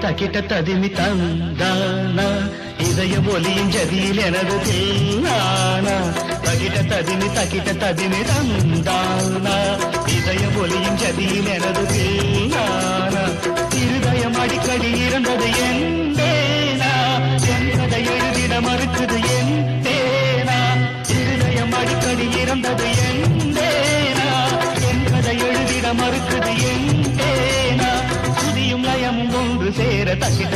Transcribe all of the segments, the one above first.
தக்கிட்ட ததிமி தந்தானா இதய ஒலியின் ஜதியில் எனது தேனானா தக்கிட்ட ததிமி தந்தானா இதய ஒலியின் ஜதியில் எனது தேனானா இருதயம் அடிக்கடி இருந்தது என் தேனா என்பதை எழுதிட மறுக்குது என் தேனா இருதயம் அடிக்கடி இருந்தது என் தேனா என்பதை எழுதிட மறுக்குது என் தேனா சுதியும் லயமும் ஒன்று சேர தக்கிட்ட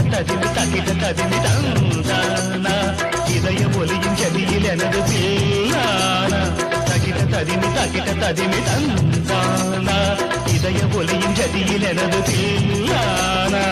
ததிமி தந்தானா இதய ஒலியின் ஜதியில் எனது தேனானா தக்கிட்ட ததிமி தந்தானா இதய ஒலியின் ஜதியில் எனது தேனானா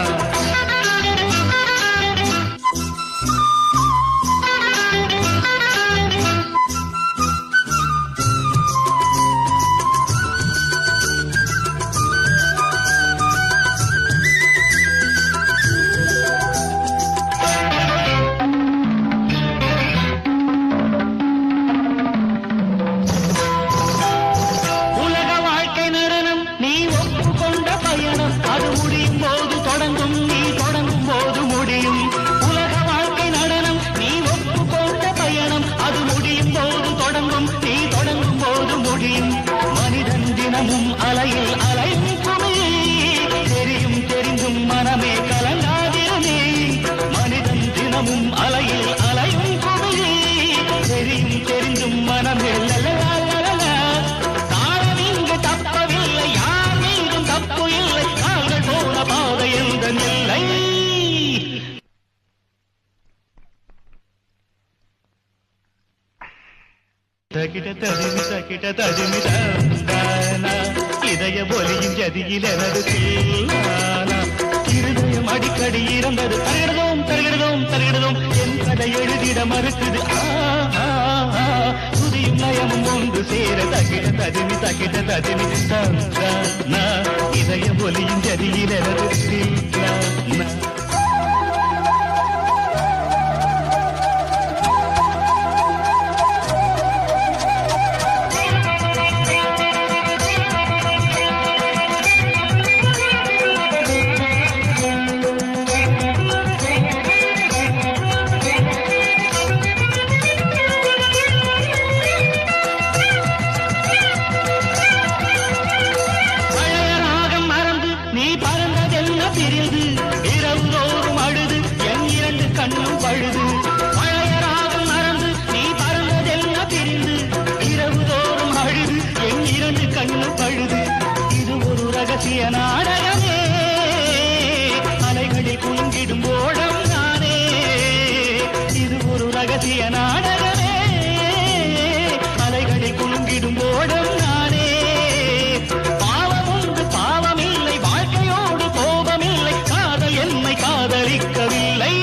மனிதன் தினமும் அலையில் அலைக்குமே தெரியும் தெரிந்தும் மனமே கலங்காதிருமே மனிதன் தினமும் அலையில் அலைக்குமே தெரியும் தெரிந்தும் மனமே காலம் இங்கு தப்பவில்லை யார் மீதும் தப்பு இல்லை கால்கள் போன பாதை எந்த இல்லை தக்கிட்ட ததிமி தந்தானா இதய ஒலியின் ஜதியில் எனது தேனானா இருதயம் அடிக்கடி இருந்தது தருகிறதும் என் கதை எழுதிட மறுக்குது சுதியும் நயமும் ஒன்று சேர தக்கிட்ட ததிமி தந்தானா இதய ஒலியின் ஜதியில் எனது தேனானா பிரிந்து இரவுதோறும் அழுது என் இரண்டு கண்ணும் பழுது பழைய ராகம் மறந்து நீ பறந்ததெல்லாம் பிரிந்து இரவுதோறும் அழுது என் இரண்டு கண்ணும் பழுது இது ஒரு ரகசிய நாடகமே அலைகளில் குலுங்கிடும் ஓடம் நானே இது ஒரு ரகசிய நாடகமே அலைகளில் குலுங்கிடும் ஓடம் நானே என்னை காதலிக்கவில்லை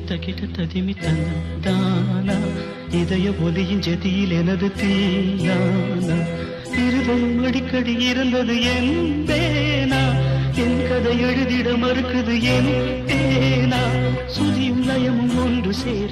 தக்கிட்ட ததிமி தந்தானா இதய ஒலியின் ஜதியில் எனது தீனானா இருதயம் அடிக்கடி இருந்தது என் தேனா என் கதை எழுதிட மறுக்குது என் தேனா சுதியும் லயமும் ஒன்று சேர